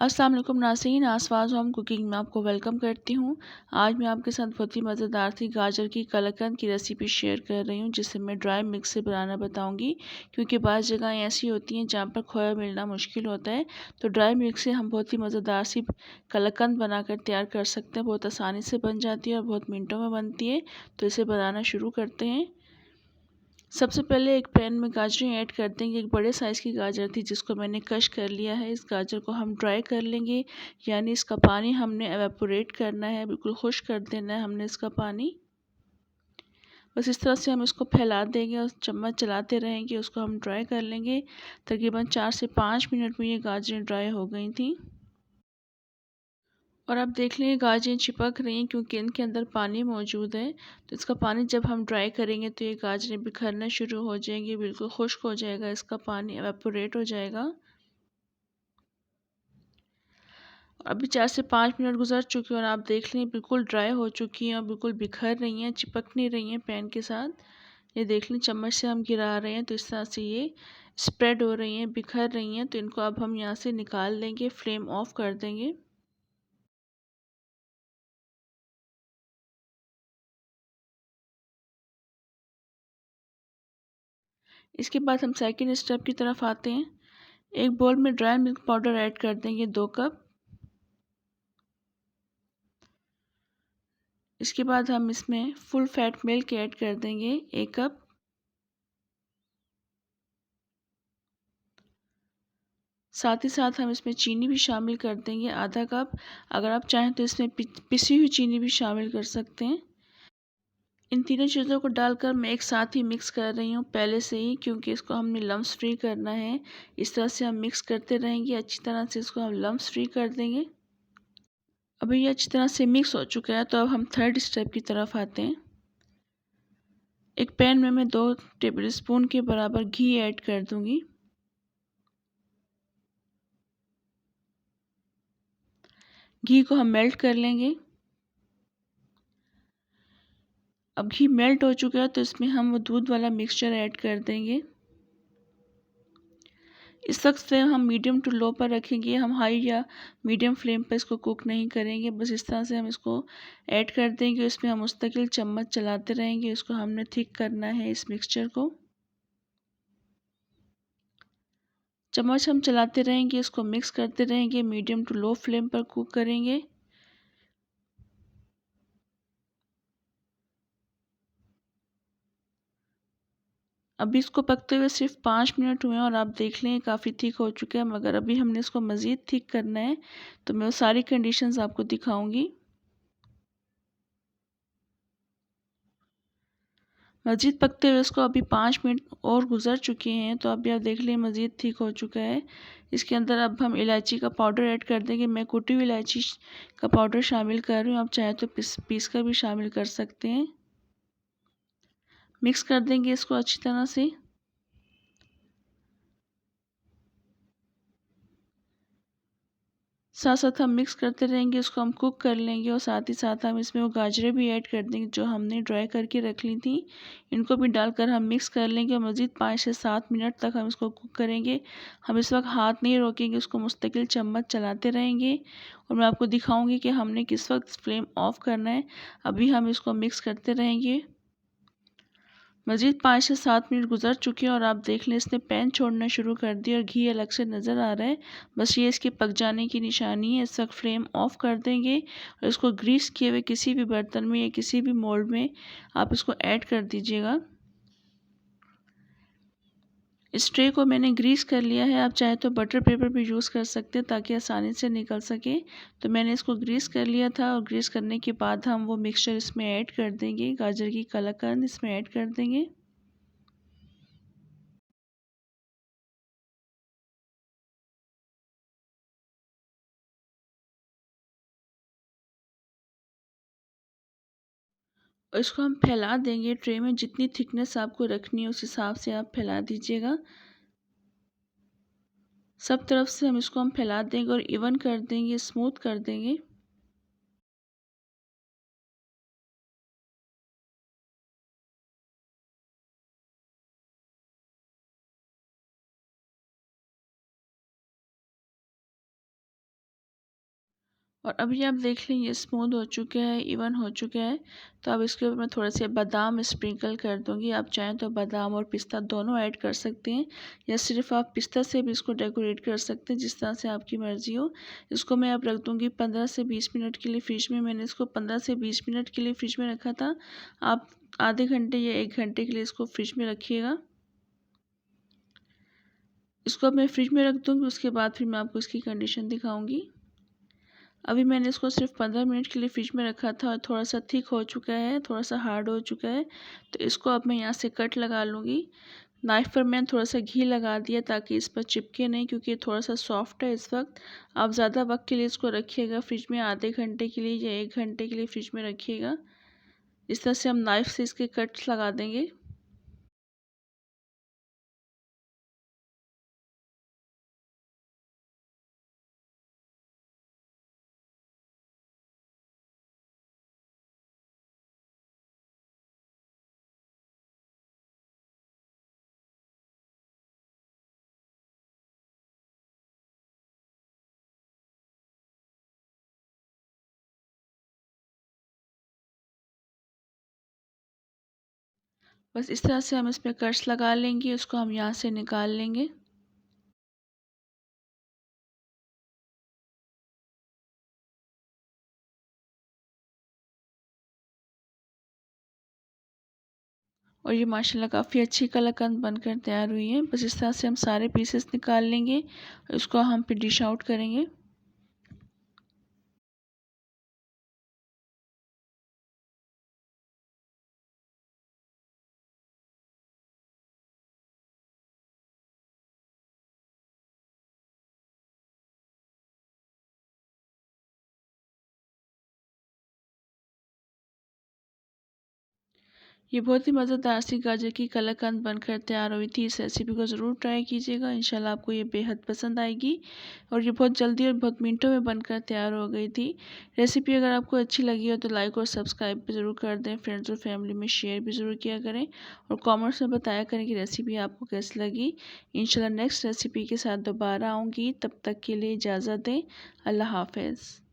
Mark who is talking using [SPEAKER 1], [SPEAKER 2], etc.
[SPEAKER 1] अस्सलाम वालेकुम नाज़रीन, आसवाज होम कुकिंग में आपको वेलकम करती हूँ। आज मैं आपके साथ बहुत ही मज़ेदार सी गाजर की कलाकंद की रेसिपी शेयर कर रही हूँ, जिसे मैं ड्राई मिक्स से बनाना बताऊँगी। क्योंकि बाज़ जगह ऐसी होती हैं जहाँ पर खोया मिलना मुश्किल होता है, तो ड्राई मिक्स से हम बहुत ही मज़ेदार सी कलाकंद बनाकर तैयार कर सकते हैं। बहुत आसानी से बन जाती है और बहुत मिनटों में बनती है। तो इसे बनाना शुरू करते हैं। सबसे पहले एक पैन में गाजरें ऐड कर देंगे। एक बड़े साइज़ की गाजर थी जिसको मैंने कश कर लिया है। इस गाजर को हम ड्राई कर लेंगे, यानी इसका पानी हमने एवेपोरेट करना है, बिल्कुल खुश्क कर देना है हमने इसका पानी। बस इस तरह से हम इसको फैला देंगे और चम्मच चलाते रहेंगे, उसको हम ड्राई कर लेंगे। तकरीबन 4 से 5 मिनट में ये गाजरें ड्राई हो गई थी। और आप देख लें गाजरें चिपक रही हैं क्योंकि इनके अंदर पानी मौजूद है। तो इसका पानी जब हम ड्राई करेंगे तो ये गाजरें बिखरना शुरू हो जाएंगी, बिल्कुल खुश्क हो जाएगा, इसका पानी एवेपोरेट हो जाएगा। अभी 4 से 5 मिनट गुजर चुके हैं और आप देख लें बिल्कुल ड्राई हो चुकी हैं और बिल्कुल बिखर रही हैं, चिपक नहीं रही हैं पैन के साथ। ये देख लें चम्मच से हम गिरा रहे हैं तो इस तरह से ये स्प्रेड हो रही हैं, बिखर रही हैं। तो इनको अब हम यहाँ से निकाल लेंगे, फ्लेम ऑफ कर देंगे। इसके बाद हम सेकंड स्टेप की तरफ आते हैं। एक बोल में ड्राई मिल्क पाउडर ऐड कर देंगे 2 कप। इसके बाद हम इसमें फुल फैट मिल्क ऐड कर देंगे 1 कप। साथ ही साथ हम इसमें चीनी भी शामिल कर देंगे आधा कप। अगर आप चाहें तो इसमें पिसी हुई चीनी भी शामिल कर सकते हैं। इन तीनों चीज़ों को डालकर मैं एक साथ ही मिक्स कर रही हूँ पहले से ही, क्योंकि इसको हमने लम्स फ्री करना है। इस तरह से हम मिक्स करते रहेंगे, अच्छी तरह से इसको हम लम्स फ्री कर देंगे। अभी ये अच्छी तरह से मिक्स हो चुका है, तो अब हम थर्ड स्टेप की तरफ आते हैं। एक पैन में मैं 2 टेबलस्पून के बराबर घी ऐड कर दूंगी। घी को हम मेल्ट कर लेंगे। अब घी मेल्ट हो चुका है तो इसमें हम वो दूध वाला मिक्सचर ऐड कर देंगे। इस वक्त फ्लेम हम मीडियम टू लो पर रखेंगे, हम हाई या मीडियम फ्लेम पर इसको कुक नहीं करेंगे। बस इस तरह से हम इसको ऐड कर देंगे। इसमें हम मुस्तकिल चम्मच चलाते रहेंगे, इसको हमने थिक करना है इस मिक्सचर को। चम्मच हम चलाते रहेंगे, इसको मिक्स करते रहेंगे, मीडियम टू लो फ्लेम पर कुक करेंगे। अभी इसको पकते हुए सिर्फ 5 मिनट हुए हैं और आप देख लें काफ़ी थिक हो चुका है, मगर अभी हमने इसको मज़ीद थिक करना है। तो मैं वो सारी कंडीशंस आपको दिखाऊंगी। मज़ीद पकते हुए इसको अभी 5 मिनट और गुजर चुके हैं, तो अभी आप देख लें मज़ीद थिक हो चुका है। इसके अंदर अब हम इलायची का पाउडर ऐड कर देंगे। मैं कुटी हुई इलायची का पाउडर शामिल कर रही हूँ, आप चाहे तो पीस कर भी शामिल कर सकते हैं। मिक्स कर देंगे इसको अच्छी तरह से। साथ साथ हम मिक्स करते रहेंगे, उसको हम कुक कर लेंगे और साथ ही साथ हम इसमें वो गाजरें भी ऐड कर देंगे जो हमने ड्राई करके रख ली थी। इनको भी डालकर हम मिक्स कर लेंगे और मज़ीद 5 से 7 मिनट तक हम इसको कुक करेंगे। हम इस वक्त हाथ नहीं रोकेंगे, उसको मुस्तकिल चम्मच चलाते रहेंगे और मैं आपको दिखाऊंगी कि हमने किस वक्त फ्लेम ऑफ करना है। अभी हम इसको मिक्स करते रहेंगे। मज़ीद 5 से 7 मिनट गुजर चुके हैं और आप देख लें इसने पैन छोड़ना शुरू कर दिया और घी अलग से नज़र आ रहा है। बस ये इसके पक जाने की निशानी है। इस वक्त फ्लेम ऑफ कर देंगे और इसको ग्रीस किए हुए किसी भी बर्तन में या किसी भी मोल्ड में आप इसको ऐड कर दीजिएगा। इस ट्रे को मैंने ग्रीस कर लिया है, आप चाहे तो बटर पेपर भी यूज़ कर सकते हैं ताकि आसानी से निकल सके। तो मैंने इसको ग्रीस कर लिया था और ग्रीस करने के बाद हम वो मिक्सचर इसमें ऐड कर देंगे, गाजर की कलाकंद इसमें ऐड कर देंगे। और इसको हम फैला देंगे ट्रे में। जितनी थिकनेस आपको रखनी है उस हिसाब से आप फैला दीजिएगा। सब तरफ से हम इसको फैला देंगे और इवन कर देंगे, स्मूथ कर देंगे। और अभी आप देख लें ये स्मूथ हो चुका है, इवन हो चुका है। तो अब इसके ऊपर मैं थोड़े से बादाम स्प्रिंकल कर दूंगी। आप चाहें तो बादाम और पिस्ता दोनों ऐड कर सकते हैं, या सिर्फ आप पिस्ता से भी इसको डेकोरेट कर सकते हैं, जिस तरह से आपकी मर्ज़ी हो। इसको मैं अब रख दूंगी 15 से 20 मिनट के लिए फ्रिज में। मैंने इसको 15 से 20 मिनट के लिए फ्रिज में रखा था। आप आधे घंटे या 1 घंटे के लिए इसको फ्रिज में रखिएगा। इसको अब मैं फ्रिज में रख दूंगी, उसके बाद फिर मैं आपको इसकी कंडीशन दिखाऊंगी। अभी मैंने इसको सिर्फ 15 मिनट के लिए फ्रिज में रखा था और थोड़ा सा थिक हो चुका है, थोड़ा सा हार्ड हो चुका है। तो इसको अब मैं यहाँ से कट लगा लूँगी। नाइफ़ पर मैंने थोड़ा सा घी लगा दिया ताकि इस पर चिपके नहीं, क्योंकि ये थोड़ा सा सॉफ्ट है इस वक्त। आप ज़्यादा वक्त के लिए इसको रखिएगा फ्रिज में, आधे घंटे के लिए या 1 घंटे के लिए फ्रिज में रखिएगा। इस तरह से हम नाइफ़ से इसके कट्स लगा देंगे। बस इस तरह से हम इसमें कट्स लगा लेंगे, उसको हम यहाँ से निकाल लेंगे। और ये माशाल्लाह काफ़ी अच्छी कलाकंद बनकर तैयार हुई है। बस इस तरह से हम सारे पीसेस निकाल लेंगे और इसको हम फिर डिश आउट करेंगे। ये बहुत ही मज़ेदार सी गाजर की कलाकंद बनकर तैयार हुई थी। इस रेसिपी को ज़रूर ट्राई कीजिएगा, इंशाल्लाह आपको ये बेहद पसंद आएगी। और ये बहुत जल्दी और बहुत मिनटों में बनकर तैयार हो गई थी। रेसिपी अगर आपको अच्छी लगी हो तो लाइक और सब्सक्राइब भी ज़रूर कर दें। फ्रेंड्स और फैमिली में शेयर भी ज़रूर किया करें और कॉमेंट्स में बताया करें कि रेसिपी आपको कैसी लगी। इंशाल्लाह नेक्स्ट रेसिपी के साथ दोबारा आऊँगी, तब तक के लिए इजाज़त दें। अल्लाह हाफ़िज़।